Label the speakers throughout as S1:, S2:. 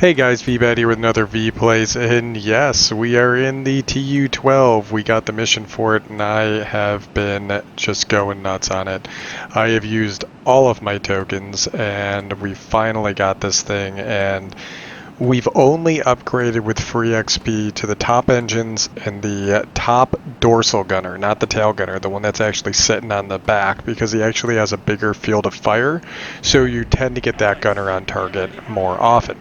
S1: Hey guys, Veebat here with another V-Plays, and yes, we are in the Tu-12. We got the mission for it, and I have been just going nuts on it. I have used all of my tokens, and we finally got this thing, and we've only upgraded with free XP to the top engines and the top dorsal gunner, not the tail gunner, the one that's actually sitting on the back, because he actually has a bigger field of fire, so you tend to get that gunner on target more often.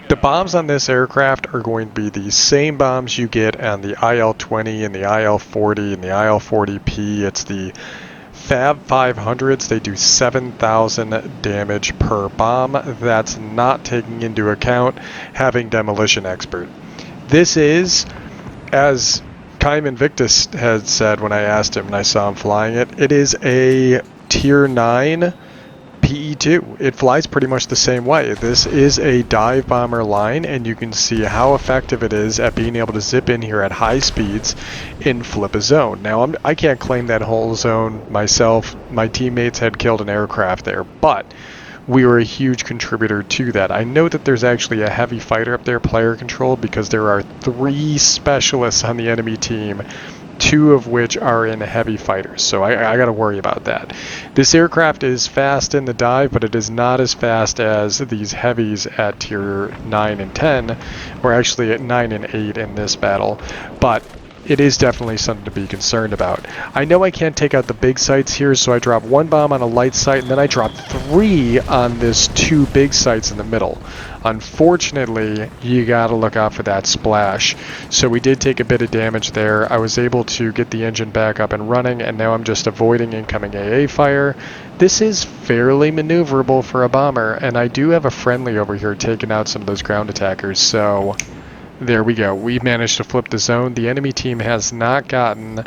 S1: The bombs on this aircraft are going to be the same bombs you get on the IL-20 and the IL-40 and the IL-40P. It's the Fab 500s. They do 7,000 damage per bomb. That's not taking into account having Demolition Expert. This is, as Kaim Invictus had said when I asked him and I saw him flying it, it is a Tier 9 PE2. It flies pretty much the same way. This is a dive bomber line, and you can see how effective it is at being able to zip in here at high speeds and flip a zone. Now, I can't claim that whole zone myself. My teammates had killed an aircraft there, but we were a huge contributor to that. I know that there's actually a heavy fighter up there, player controlled, because there are 3 specialists on the enemy team, 2 of which are in heavy fighters, so I got to worry about that. This aircraft is fast in the dive, but it is not as fast as these heavies at tier 9 and 10, or actually at 9 and 8 in this battle, but it is definitely something to be concerned about. I know I can't take out the big sites here, so I drop 1 bomb on a light site, and then I drop 3 on this 2 big sites in the middle. Unfortunately, you gotta look out for that splash. So we did take a bit of damage there. I was able to get the engine back up and running, and now I'm just avoiding incoming AA fire. This is fairly maneuverable for a bomber, and I do have a friendly over here taking out some of those ground attackers, so there we go. We managed to flip the zone. The enemy team has not gotten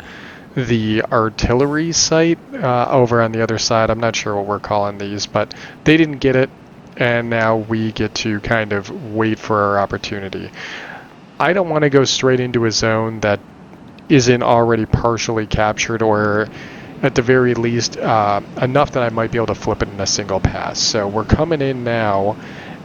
S1: the artillery site over on the other side. I'm not sure what we're calling these, but they didn't get it. And now we get to kind of wait for our opportunity. I don't want to go straight into a zone that isn't already partially captured, or at the very least enough that I might be able to flip it in a single pass. So we're coming in now,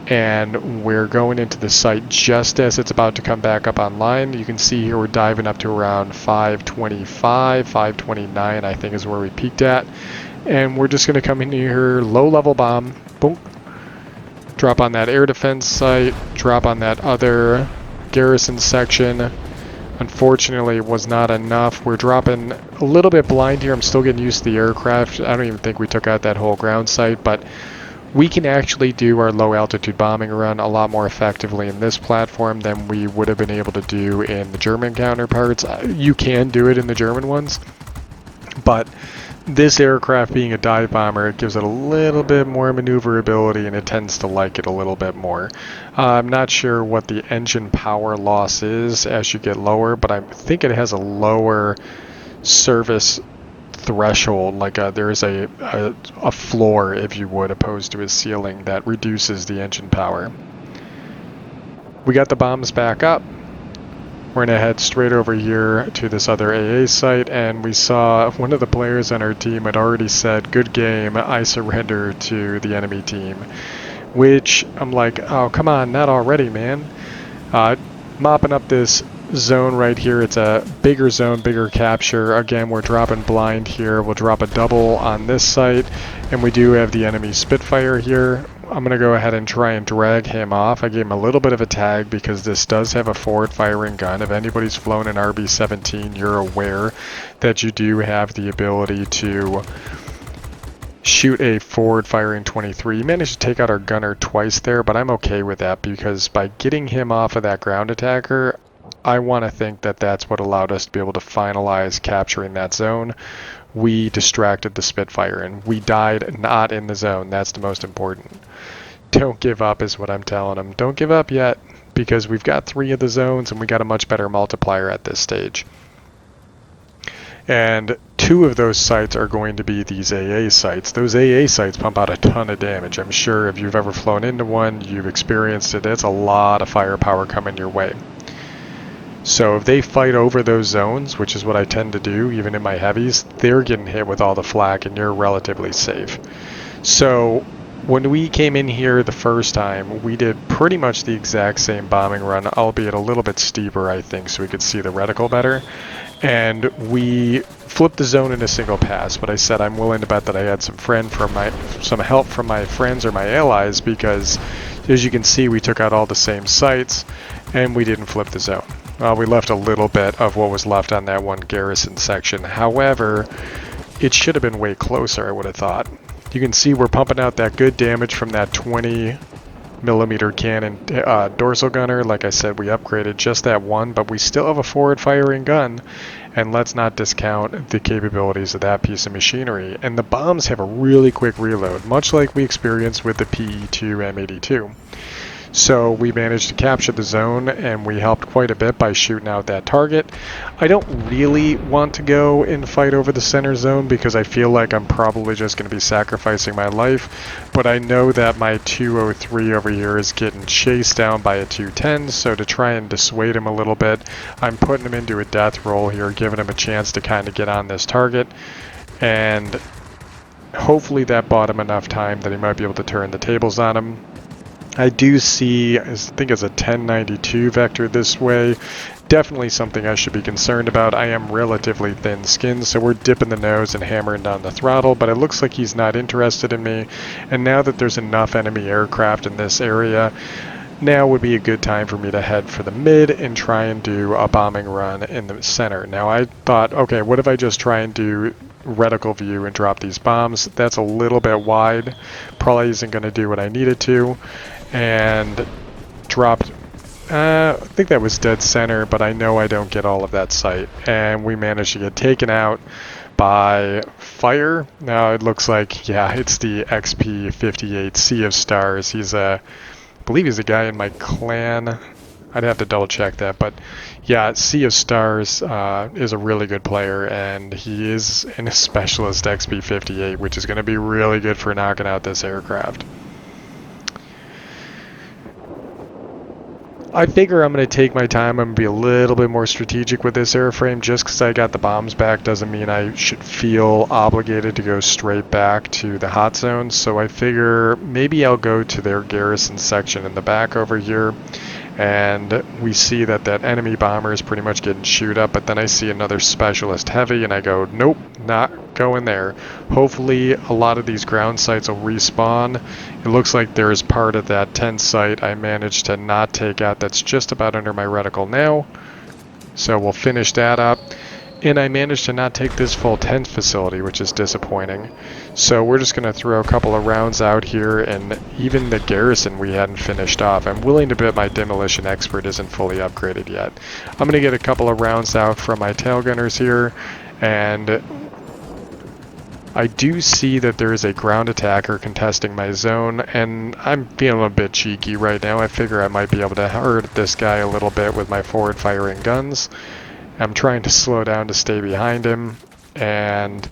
S1: and we're going into the site just as it's about to come back up online. You can see here we're diving up to around 525, 529 I think is where we peaked at. And we're just going to come in here, low level bomb, boom. Drop on that air defense site, drop on that other garrison section. Unfortunately, it was not enough. We're dropping a little bit blind here. I'm still getting used to the aircraft. I don't even think we took out that whole ground site, but we can actually do our low altitude bombing run a lot more effectively in this platform than we would have been able to do in the German counterparts. You can do it in the German ones, but this aircraft being a dive bomber, it gives it a little bit more maneuverability, and it tends to like it a little bit more. I'm not sure what the engine power loss is as you get lower, but I think it has a lower service threshold, like there is a floor, if you would, opposed to a ceiling that reduces the engine power. We got the bombs back up. We're going to head straight over here to this other AA site, and we saw one of the players on our team had already said, "Good game, I surrender," to the enemy team. Which, I'm like, oh, come on, not already, man. Mopping up this zone right here. It's a bigger zone, bigger capture. Again, we're dropping blind here. We'll drop a double on this site, and we do have the enemy Spitfire here. I'm going to go ahead and try and drag him off. I gave him a little bit of a tag because this does have a forward firing gun. If anybody's flown an RB-17, you're aware that you do have the ability to shoot a forward firing 23. He managed to take out our gunner twice there, but I'm okay with that because by getting him off of that ground attacker, I want to think that that's what allowed us to be able to finalize capturing that zone. We distracted the Spitfire, and we died not in the zone. That's the most important. Don't give up is what I'm telling them. Don't give up yet, because we've got 3 of the zones, and we got a much better multiplier at this stage. And 2 of those sites are going to be these AA sites. Those AA sites pump out a ton of damage. I'm sure if you've ever flown into one, you've experienced it. It's a lot of firepower coming your way. So if they fight over those zones, which is what I tend to do even in my heavies, they're getting hit with all the flak and you're relatively safe. So When we came in here the first time, we did pretty much the exact same bombing run, albeit a little bit steeper, I think, so we could see the reticle better. And we flipped the zone in a single pass, but I said I'm willing to bet that I had some help from my friends or my allies, because as you can see, we took out all the same sites and we didn't flip the zone. We left a little bit of what was left on that one garrison section. However, it should have been way closer, I would have thought. You can see we're pumping out that good damage from that 20mm cannon dorsal gunner. Like I said, we upgraded just that one, but we still have a forward firing gun, and let's not discount the capabilities of that piece of machinery. And the bombs have a really quick reload, much like we experienced with the PE2 M82. So we managed to capture the zone, and we helped quite a bit by shooting out that target. I don't really want to go and fight over the center zone because I feel like I'm probably just going to be sacrificing my life, but I know that my 203 over here is getting chased down by a 210, so to try and dissuade him a little bit, I'm putting him into a death roll here, giving him a chance to kind of get on this target, and hopefully that bought him enough time that he might be able to turn the tables on him. I do see, I think it's a 1092 vector this way. Definitely something I should be concerned about. I am relatively thin-skinned, so we're dipping the nose and hammering down the throttle, but it looks like he's not interested in me. And now that there's enough enemy aircraft in this area, now would be a good time for me to head for the mid and try and do a bombing run in the center. Now I thought, okay, what if I just try and do reticle view and drop these bombs? That's a little bit wide. Probably isn't going to do what I needed to. And dropped, I think that was dead center, but I know I don't get all of that sight. And we managed to get taken out by fire. Now it looks like, yeah, it's the XP58 Sea of Stars. He's I believe he's a guy in my clan. I'd have to double check that, but yeah, Sea of Stars is a really good player, and he is in a specialist XP58, which is going to be really good for knocking out this aircraft. I figure I'm going to take my time. I'm going to be a little bit more strategic with this airframe. Just because I got the bombs back doesn't mean I should feel obligated to go straight back to the hot zone. So I figure maybe I'll go to their garrison section in the back over here. And we see that that enemy bomber is pretty much getting chewed up, but then I see another specialist heavy and I go, nope, not going there. Hopefully a lot of these ground sites will respawn. It looks like there is part of that 10 site I managed to not take out that's just about under my reticle now. So we'll finish that up. And I managed to not take this full 10th facility, which is disappointing. So we're just going to throw a couple of rounds out here, and even the garrison we hadn't finished off. I'm willing to bet my demolition expert isn't fully upgraded yet. I'm going to get a couple of rounds out from my tail gunners here, and I do see that there is a ground attacker contesting my zone, and I'm feeling a bit cheeky right now. I figure I might be able to hurt this guy a little bit with my forward firing guns. I'm trying to slow down to stay behind him, and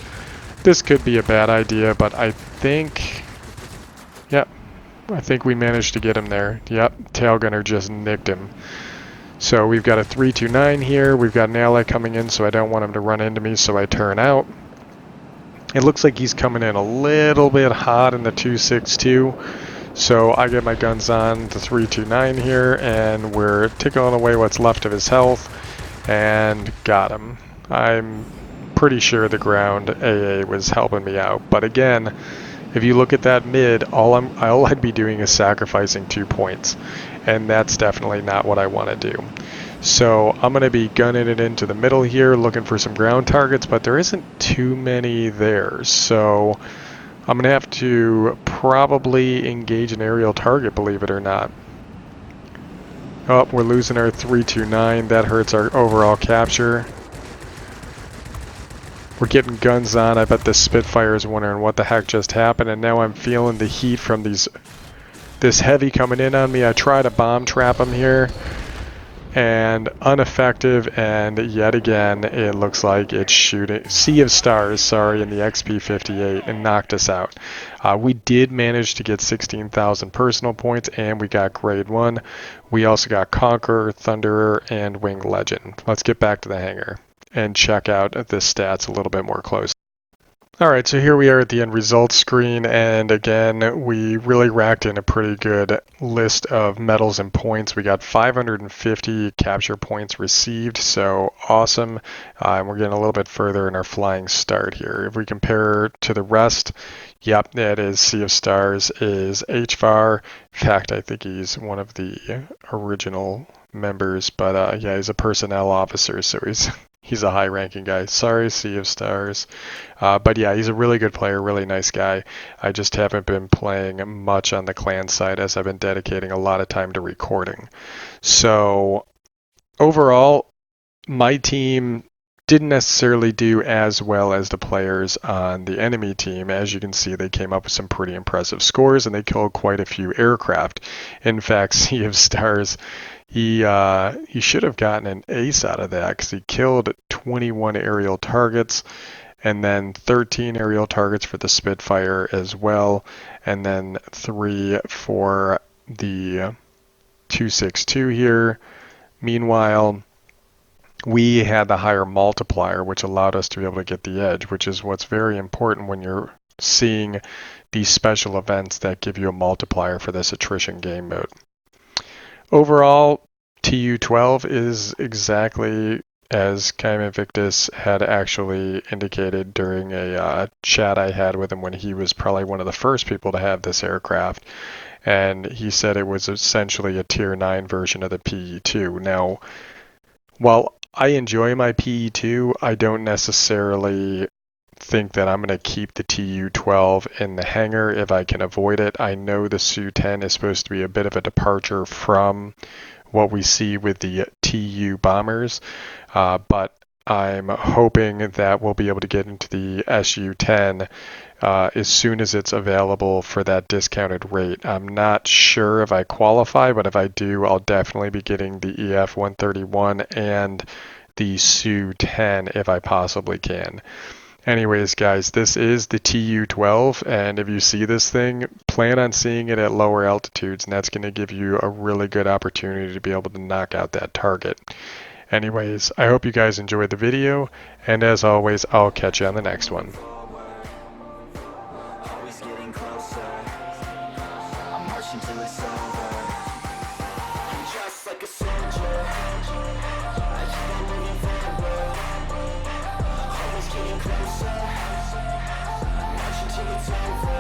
S1: this could be a bad idea, but I think, yep, I think we managed to get him there. Yep, tail gunner just nicked him. So we've got a 329 here. We've got an ally coming in, so I don't want him to run into me, so I turn out. It looks like he's coming in a little bit hot in the 262. So I get my guns on the 329 here, and we're tickling away what's left of his health. And got him. I'm pretty sure the ground AA was helping me out, but again, if you look at that mid, all I'd be doing is sacrificing 2 points, and that's definitely not what I want to do. So I'm going to be gunning it into the middle here, looking for some ground targets, but there isn't too many there, so I'm going to have to probably engage an aerial target, believe it or not. Oh, we're losing our 329. That hurts our overall capture. We're getting guns on. I bet the Spitfire is wondering what the heck just happened, and now I'm feeling the heat from this heavy coming in on me. I try to bomb trap him here, and ineffective, and yet again it looks like it's shooting Sea of Stars, sorry, in the XP58, and knocked us out. We did manage to get 16,000 personal points, and we got grade 1. We also got Conqueror, Thunderer, and Winged Legend. Let's get back to the hangar and check out the stats a little bit more closely. Alright, so here we are at the end results screen, and again, we really racked in a pretty good list of medals and points. We got 550 capture points received, so awesome. And we're getting a little bit further in our flying start here. If we compare to the rest, yep, that is Sea of Stars is U.S.S.R. In fact, I think he's one of the original members, but yeah, he's a personnel officer, so he's a high-ranking guy. Sorry, Sea of Stars. But yeah, he's a really good player, really nice guy. I just haven't been playing much on the clan side as I've been dedicating a lot of time to recording. So overall, my team didn't necessarily do as well as the players on the enemy team. As you can see, they came up with some pretty impressive scores and they killed quite a few aircraft. In fact, Sea of Stars, he should have gotten an ace out of that because he killed 21 aerial targets and then 13 aerial targets for the Spitfire as well, and then 3 for the 262 here. Meanwhile, we had the higher multiplier, which allowed us to be able to get the edge, which is what's very important when you're seeing these special events that give you a multiplier for this attrition game mode. Overall, Tu-12 is exactly as Caim Invictus had actually indicated during a chat I had with him when he was probably one of the first people to have this aircraft. And he said it was essentially a Tier 9 version of the PE2. Now, while I enjoy my PE2, I don't necessarily think that I'm going to keep the Tu-12 in the hangar if I can avoid it. I know the Su-10 is supposed to be a bit of a departure from what we see with the Tu bombers, but I'm hoping that we'll be able to get into the Su-10 as soon as it's available for that discounted rate. I'm not sure if I qualify, but if I do, I'll definitely be getting the EF-131 and the Su-10 if I possibly can. Anyways, guys, this is the Tu-12, and if you see this thing, plan on seeing it at lower altitudes, and that's going to give you a really good opportunity to be able to knock out that target. Anyways, I hope you guys enjoyed the video, and as always, I'll catch you on the next one.
S2: Closer, marching till it's over.